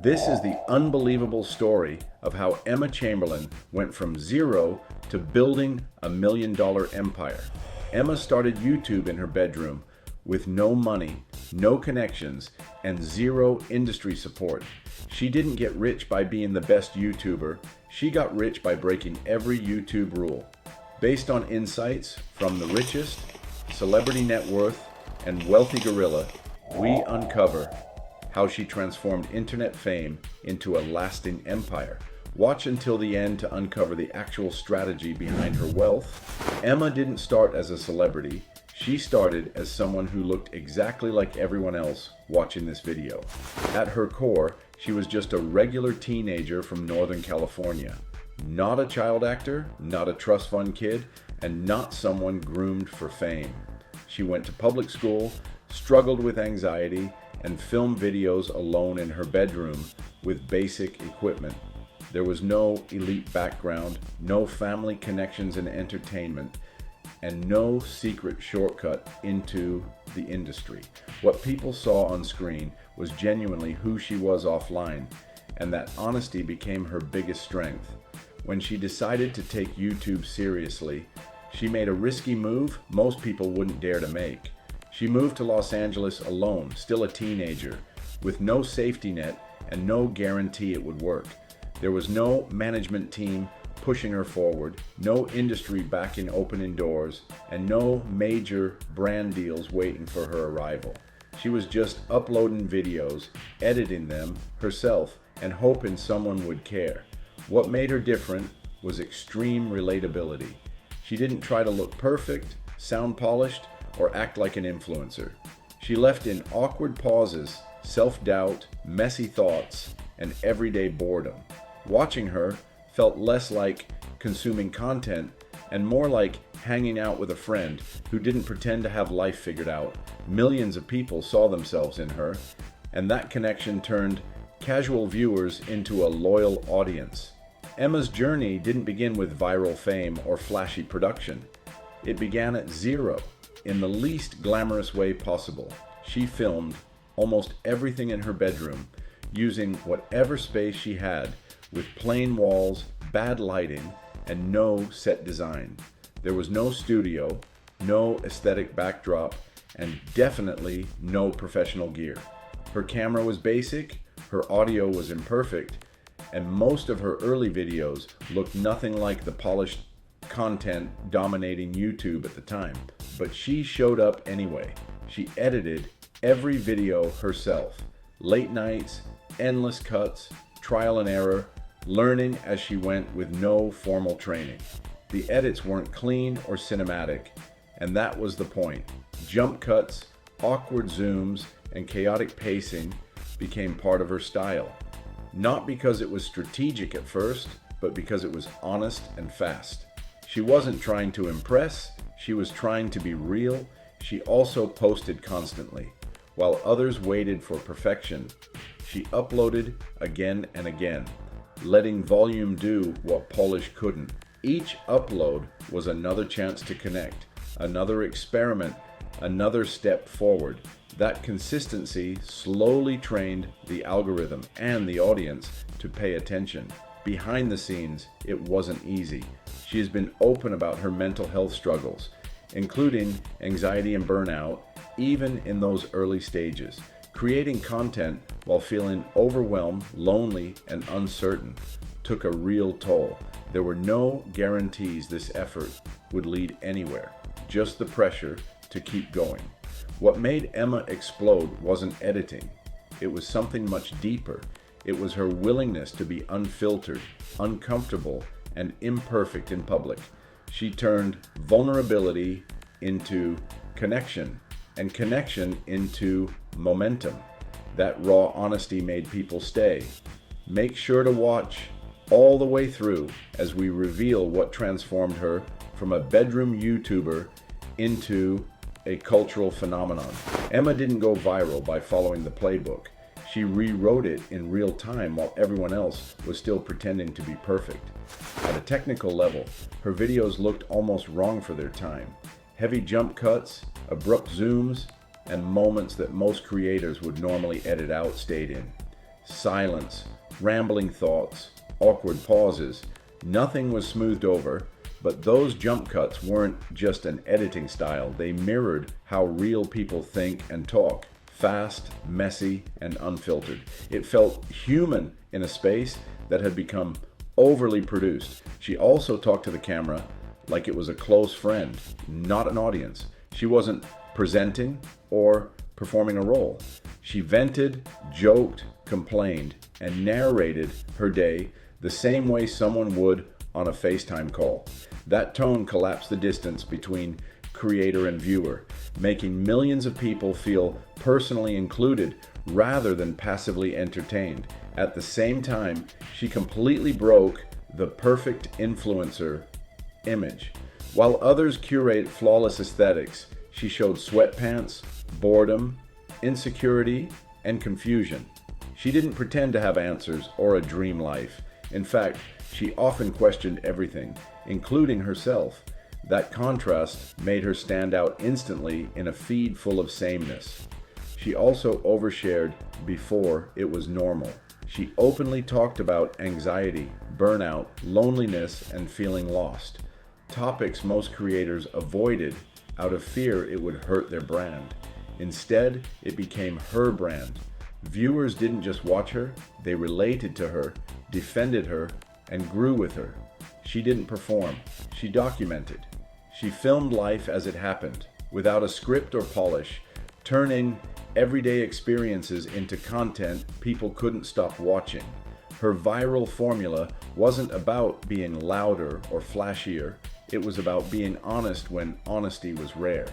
This is the unbelievable story of how Emma Chamberlain went from zero to building a $1 million empire. Emma started YouTube in her bedroom with no money, no connections, and zero industry support. She didn't get rich by being the best YouTuber. She got rich by breaking every YouTube rule. Based on insights from the richest, celebrity net worth, and wealthy gorilla, we uncover how she transformed internet fame into a lasting empire. Watch until the end to uncover the actual strategy behind her wealth. Emma didn't start as a celebrity. She started as someone who looked exactly like everyone else watching this video. At her core, she was just a regular teenager from Northern California. Not a child actor, not a trust fund kid, and not someone groomed for fame. She went to public school, struggled with anxiety, and filmed videos alone in her bedroom with basic equipment. There was no elite background, no family connections in entertainment, and no secret shortcut into the industry. What people saw on screen was genuinely who she was offline, and that honesty became her biggest strength. When she decided to take YouTube seriously, she made a risky move most people wouldn't dare to make. She moved to Los Angeles alone, still a teenager, with no safety net and no guarantee it would work. There was no management team pushing her forward, no industry backing opening doors, and no major brand deals waiting for her arrival. She was just uploading videos, editing them herself, and hoping someone would care. What made her different was extreme relatability. She didn't try to look perfect, sound polished, or act like an influencer. She left in awkward pauses, self-doubt, messy thoughts, and everyday boredom. Watching her felt less like consuming content and more like hanging out with a friend who didn't pretend to have life figured out. Millions of people saw themselves in her, and that connection turned casual viewers into a loyal audience. Emma's journey didn't begin with viral fame or flashy production. It began at zero, in the least glamorous way possible. She filmed almost everything in her bedroom, using whatever space she had, with plain walls, bad lighting, and no set design. There was no studio, no aesthetic backdrop, and definitely no professional gear. Her camera was basic, her audio was imperfect, and most of her early videos looked nothing like the polished content dominating YouTube at the time. But she showed up anyway. She edited every video herself. Late nights, endless cuts, trial and error, learning as she went with no formal training. The edits weren't clean or cinematic, and that was the point. Jump cuts, awkward zooms, and chaotic pacing became part of her style. Not because it was strategic at first, but because it was honest and fast. She wasn't trying to impress, she was trying to be real. She also posted constantly. While others waited for perfection, she uploaded again and again, letting volume do what polish couldn't. Each upload was another chance to connect, another experiment, another step forward. That consistency slowly trained the algorithm and the audience to pay attention. Behind the scenes, it wasn't easy. She has been open about her mental health struggles, including anxiety and burnout, even in those early stages. Creating content while feeling overwhelmed, lonely, and uncertain took a real toll. There were no guarantees this effort would lead anywhere, just the pressure to keep going. What made Emma explode wasn't editing. It was something much deeper. It was her willingness to be unfiltered, uncomfortable, and imperfect in public. She turned vulnerability into connection, and connection into momentum. That raw honesty made people stay. Make sure to watch all the way through as we reveal what transformed her from a bedroom YouTuber into a cultural phenomenon. Emma didn't go viral by following the playbook. She rewrote it in real time while everyone else was still pretending to be perfect. At a technical level, her videos looked almost wrong for their time. Heavy jump cuts, abrupt zooms, and moments that most creators would normally edit out stayed in. silence, rambling thoughts, awkward pauses. Nothing was smoothed over, but those jump cuts weren't just an editing style. They mirrored how real people think and talk. Fast, messy, and unfiltered. It felt human in a space that had become overly produced. She also talked to the camera like it was a close friend, not an audience. She wasn't presenting or performing a role. She vented, joked, complained, and narrated her day the same way someone would on a FaceTime call. That tone collapsed the distance between creator and viewer, making millions of people feel personally included rather than passively entertained. At the same time, she completely broke the perfect influencer image. While others curate flawless aesthetics, she showed sweatpants, boredom, insecurity, and confusion. She didn't pretend to have answers or a dream life. In fact, she often questioned everything, including herself. That contrast made her stand out instantly in a feed full of sameness. She also overshared before it was normal. She openly talked about anxiety, burnout, loneliness, and feeling lost. Topics most creators avoided out of fear it would hurt their brand. Instead, it became her brand. Viewers didn't just watch her, they related to her, defended her, and grew with her. She didn't perform, she documented. She filmed life as it happened, without a script or polish, turning everyday experiences into content people couldn't stop watching. Her viral formula wasn't about being louder or flashier, it was about being honest when honesty was rare.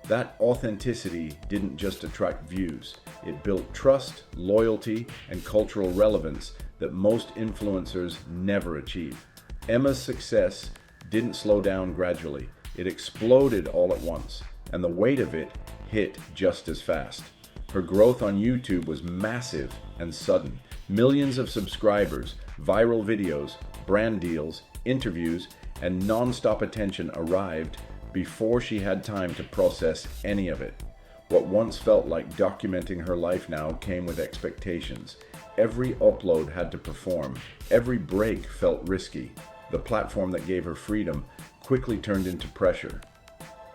That authenticity didn't just attract views, it built trust, loyalty, and cultural relevance that most influencers never achieve. Emma's success didn't slow down gradually, it exploded all at once, and the weight of it hit just as fast. Her growth on YouTube was massive and sudden. Millions of subscribers, viral videos, brand deals, interviews, and non-stop attention arrived before she had time to process any of it. What once felt like documenting her life now came with expectations. Every upload had to perform. Every break felt risky. The platform that gave her freedom quickly turned into pressure.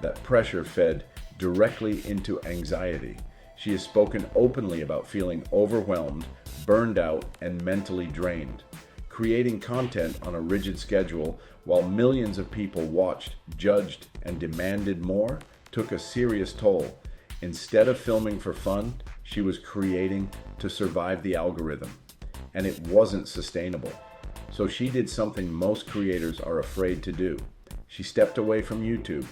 That pressure fed directly into anxiety. She has spoken openly about feeling overwhelmed, burned out, and mentally drained. Creating content on a rigid schedule while millions of people watched, judged, and demanded more took a serious toll. Instead of filming for fun, she was creating to survive the algorithm, and it wasn't sustainable. So she did something most creators are afraid to do. She stepped away from YouTube.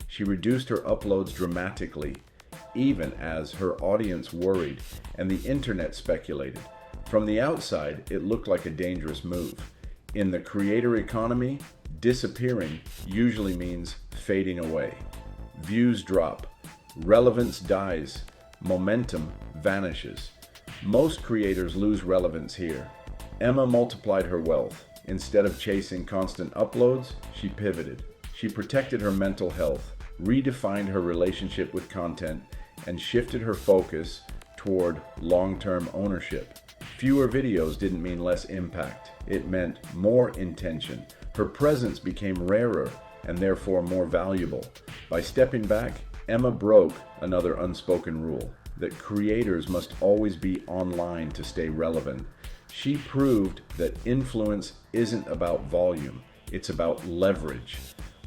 She reduced her uploads dramatically, even as her audience worried and the internet speculated. From the outside, it looked like a dangerous move. In the creator economy, disappearing usually means fading away. Views drop, relevance dies, momentum vanishes. Most creators lose relevance here. Emma multiplied her wealth. Instead of chasing constant uploads, she pivoted. She protected her mental health, redefined her relationship with content, and shifted her focus toward long-term ownership. Fewer videos didn't mean less impact. It meant more intention. Her presence became rarer and therefore more valuable. By stepping back, Emma broke another unspoken rule, that creators must always be online to stay relevant. She proved that influence isn't about volume, it's about leverage.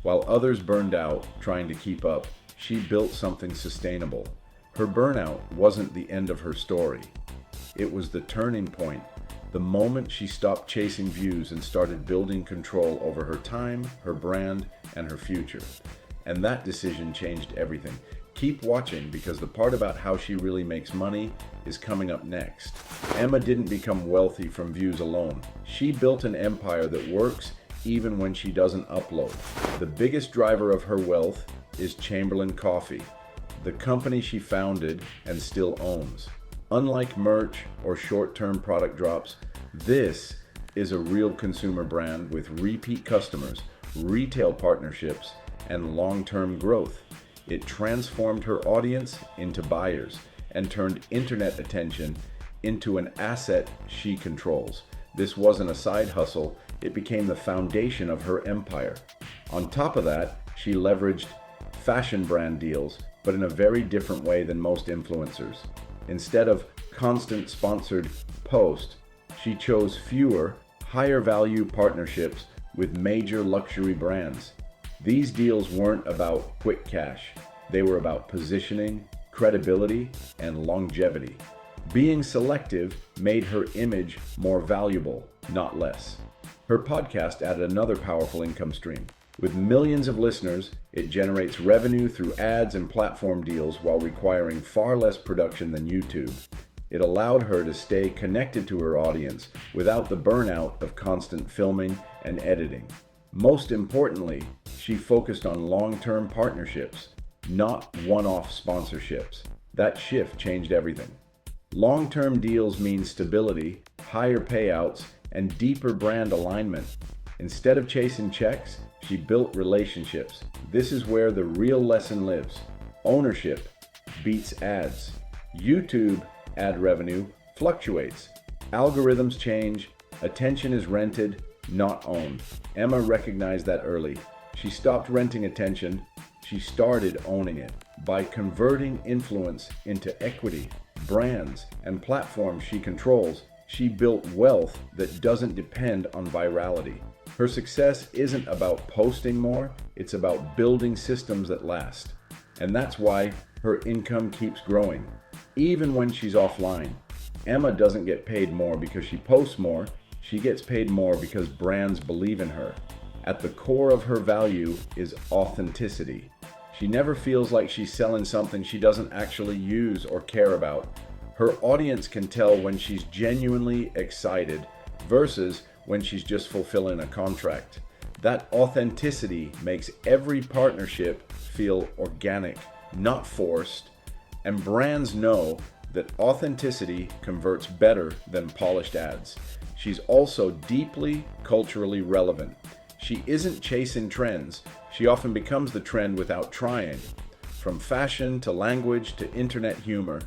While others burned out trying to keep up, she built something sustainable. Her burnout wasn't the end of her story. It was the turning point, the moment she stopped chasing views and started building control over her time, her brand, and her future. And that decision changed everything. Keep watching because the part about how she really makes money is coming up next. Emma didn't become wealthy from views alone. She built an empire that works even when she doesn't upload. The biggest driver of her wealth is Chamberlain Coffee, the company she founded and still owns. Unlike merch or short-term product drops, this is a real consumer brand with repeat customers, retail partnerships, and long-term growth. It transformed her audience into buyers and turned internet attention into an asset she controls. This wasn't a side hustle, it became the foundation of her empire. On top of that, she leveraged fashion brand deals, but in a very different way than most influencers. Instead of constant sponsored posts, she chose fewer, higher value partnerships with major luxury brands. These deals weren't about quick cash. They were about positioning, credibility, and longevity. Being selective made her image more valuable, not less. Her podcast added another powerful income stream. With millions of listeners, it generates revenue through ads and platform deals while requiring far less production than YouTube. It allowed her to stay connected to her audience without the burnout of constant filming and editing. Most importantly, she focused on long-term partnerships, not one-off sponsorships. That shift changed everything. Long-term deals mean stability, higher payouts, and deeper brand alignment. Instead of chasing checks, she built relationships. This is where the real lesson lives. Ownership beats ads. YouTube ad revenue fluctuates. Algorithms change. Attention is rented, not owned. Emma recognized that early. She stopped renting attention. She started owning it. By converting influence into equity, brands, and platforms she controls, she built wealth that doesn't depend on virality. Her success isn't about posting more, it's about building systems that last. And that's why her income keeps growing. Even when she's offline, Emma doesn't get paid more because she posts more, she gets paid more because brands believe in her. At the core of her value is authenticity. She never feels like she's selling something she doesn't actually use or care about. Her audience can tell when she's genuinely excited versus when she's just fulfilling a contract. That authenticity makes every partnership feel organic, not forced, and brands know that authenticity converts better than polished ads. She's also deeply culturally relevant. She isn't chasing trends. She often becomes the trend without trying. From fashion to language to internet humor,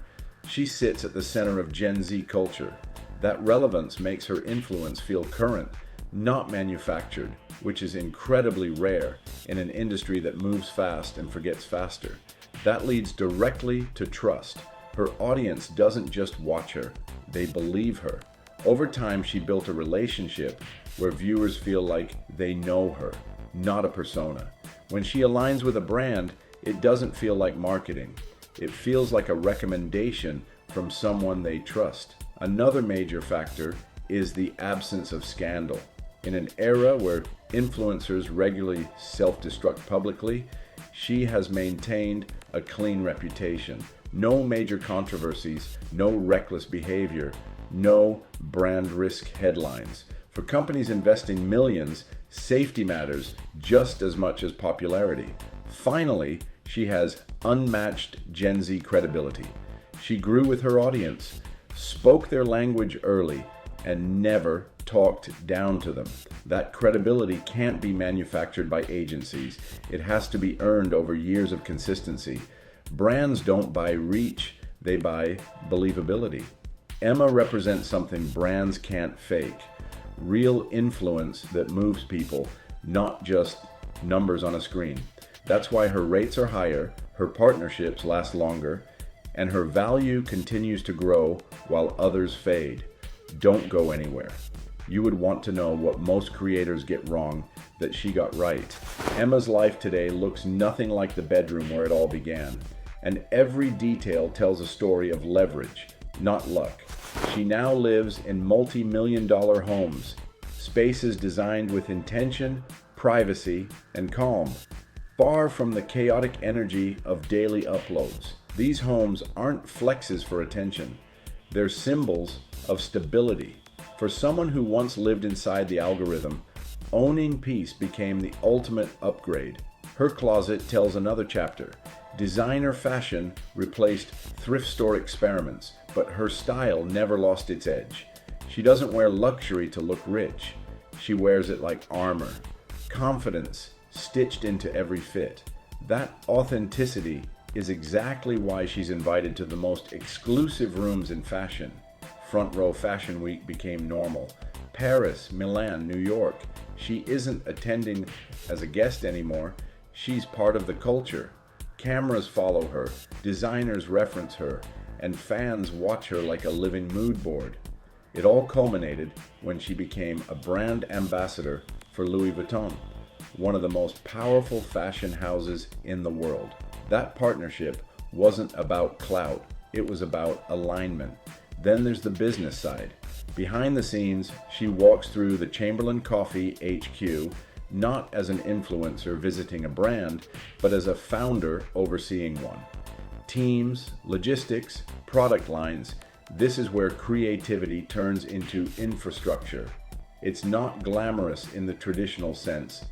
she sits at the center of Gen Z culture. That relevance makes her influence feel current, not manufactured, which is incredibly rare in an industry that moves fast and forgets faster. That leads directly to trust. Her audience doesn't just watch her, they believe her. Over time, she built a relationship where viewers feel like they know her, not a persona. When she aligns with a brand, it doesn't feel like marketing. It feels like a recommendation from someone they trust. Another major factor is the absence of scandal. In an era where influencers regularly self-destruct publicly, she has maintained a clean reputation. No major controversies, no reckless behavior, no brand risk headlines. For companies investing millions, safety matters just as much as popularity. Finally, she has unmatched Gen Z credibility. She grew with her audience, spoke their language early, and never talked down to them. That credibility can't be manufactured by agencies. It has to be earned over years of consistency. Brands don't buy reach, they buy believability. Emma represents something brands can't fake. Real influence that moves people, not just numbers on a screen. That's why her rates are higher, her partnerships last longer, and her value continues to grow while others fade. Don't go anywhere. You would want to know what most creators get wrong that she got right. Emma's life today looks nothing like the bedroom where it all began, and every detail tells a story of leverage, not luck. She now lives in multi-million-dollar homes, spaces designed with intention, privacy, and calm, far from the chaotic energy of daily uploads. These homes aren't flexes for attention. They're symbols of stability. For someone who once lived inside the algorithm, owning peace became the ultimate upgrade. Her closet tells another chapter. Designer fashion replaced thrift store experiments, but her style never lost its edge. She doesn't wear luxury to look rich. She wears it like armor. Confidence stitched into every fit. That authenticity is exactly why she's invited to the most exclusive rooms in fashion. Front Row Fashion Week became normal. Paris, Milan, New York. She isn't attending as a guest anymore. She's part of the culture. Cameras follow her, designers reference her, and fans watch her like a living mood board. It all culminated when she became a brand ambassador for Louis Vuitton, one of the most powerful fashion houses in the world. That partnership wasn't about clout, it was about alignment. Then there's the business side. Behind the scenes, she walks through the Chamberlain Coffee HQ, not as an influencer visiting a brand, but as a founder overseeing one. Teams, logistics, product lines, this is where creativity turns into infrastructure. It's not glamorous in the traditional sense,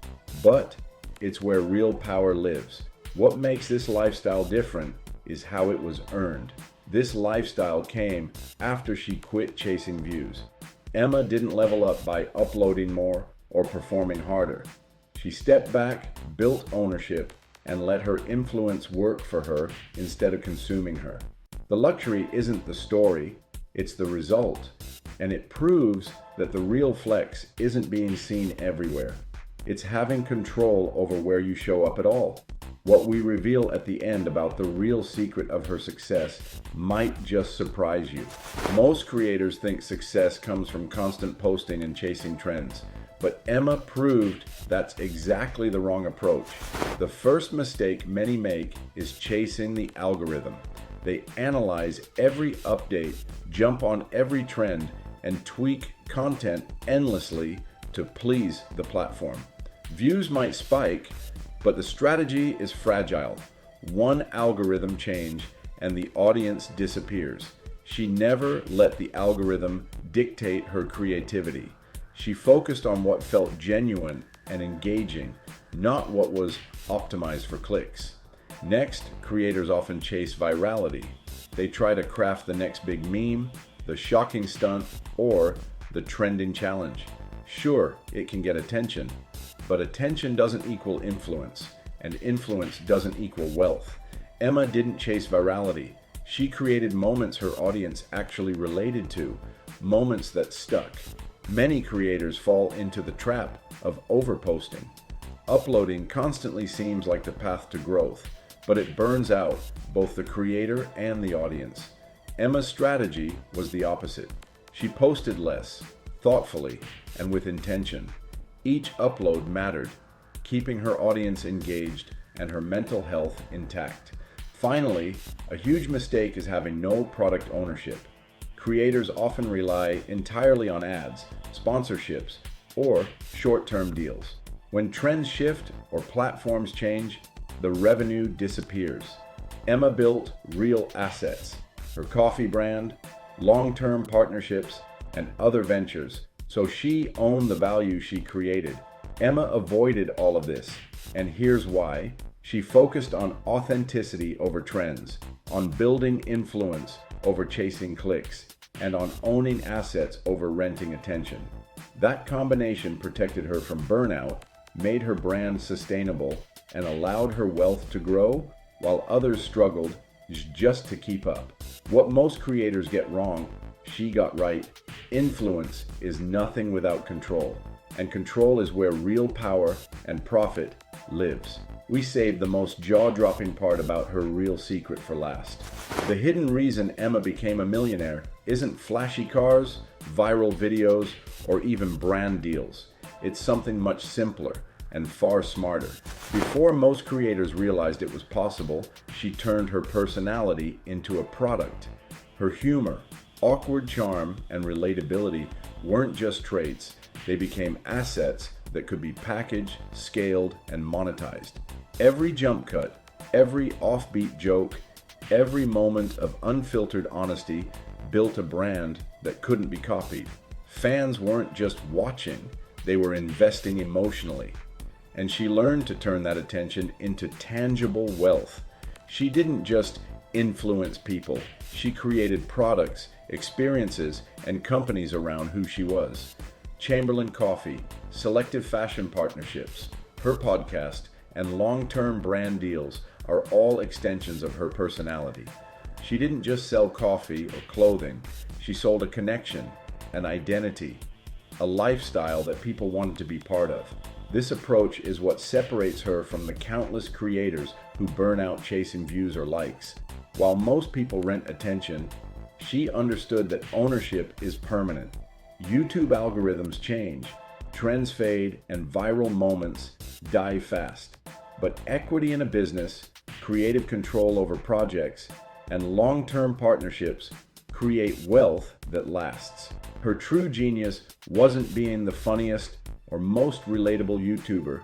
but it's where real power lives. What makes this lifestyle different is how it was earned. This lifestyle came after she quit chasing views. Emma didn't level up by uploading more or performing harder. She stepped back, built ownership, and let her influence work for her instead of consuming her. The luxury isn't the story, it's the result, and it proves that the real flex isn't being seen everywhere. It's having control over where you show up at all. What we reveal at the end about the real secret of her success might just surprise you. Most creators think success comes from constant posting and chasing trends, but Emma proved that's exactly the wrong approach. The first mistake many make is chasing the algorithm. They analyze every update, jump on every trend, and tweak content endlessly to please the platform. Views might spike, but the strategy is fragile. One algorithm change and the audience disappears. She never let the algorithm dictate her creativity. She focused on what felt genuine and engaging, not what was optimized for clicks. Next, creators often chase virality. They try to craft the next big meme, the shocking stunt, or the trending challenge. Sure, it can get attention, but attention doesn't equal influence, and influence doesn't equal wealth. Emma didn't chase virality. She created moments her audience actually related to, moments that stuck. Many creators fall into the trap of overposting. Uploading constantly seems like the path to growth, but it burns out both the creator and the audience. Emma's strategy was the opposite. She posted less, thoughtfully, and with intention. Each upload mattered, keeping her audience engaged and her mental health intact. Finally, a huge mistake is having no product ownership. Creators often rely entirely on ads, sponsorships, or short-term deals. When trends shift or platforms change, the revenue disappears. Emma built real assets, her coffee brand, long-term partnerships, and other ventures, so she owned the value she created. Emma avoided all of this, and here's why. She focused on authenticity over trends, on building influence over chasing clicks, and on owning assets over renting attention. That combination protected her from burnout, made her brand sustainable, and allowed her wealth to grow while others struggled just to keep up. What most creators get wrong, she got right. Influence is nothing without control, and control is where real power and profit lives. We saved the most jaw-dropping part about her real secret for last. The hidden reason Emma became a millionaire isn't flashy cars, viral videos, or even brand deals. It's something much simpler and far smarter. Before most creators realized it was possible, she turned her personality into a product. Her humor, awkward charm, and relatability weren't just traits, they became assets that could be packaged, scaled, and monetized. Every jump cut, every offbeat joke, every moment of unfiltered honesty built a brand that couldn't be copied. Fans weren't just watching, they were investing emotionally. And she learned to turn that attention into tangible wealth. She didn't just influence people, she created products, experiences, and companies around who she was. Chamberlain Coffee, selective fashion partnerships, her podcast, and long-term brand deals are all extensions of her personality. She didn't just sell coffee or clothing, She sold a connection, an identity, a lifestyle that people wanted to be part of. This approach is what separates her from the countless creators who burn out chasing views or likes. While most people rent attention, she understood that ownership is permanent. YouTube algorithms change, trends fade, and viral moments die fast. But equity in a business, creative control over projects, and long-term partnerships create wealth that lasts. Her true genius wasn't being the funniest or most relatable YouTuber.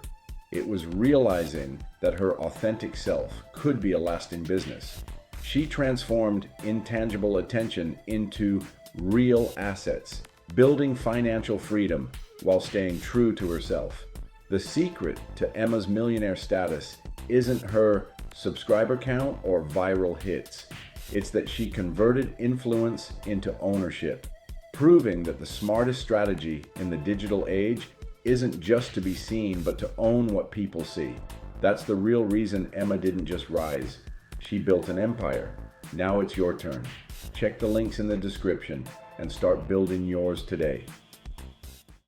It was realizing that her authentic self could be a lasting business. She transformed intangible attention into real assets, building financial freedom while staying true to herself. The secret to Emma's millionaire status isn't her subscriber count or viral hits. It's that she converted influence into ownership, proving that the smartest strategy in the digital age isn't just to be seen, but to own what people see. That's the real reason Emma didn't just rise. She built an empire. Now it's your turn. Check the links in the description and start building yours today.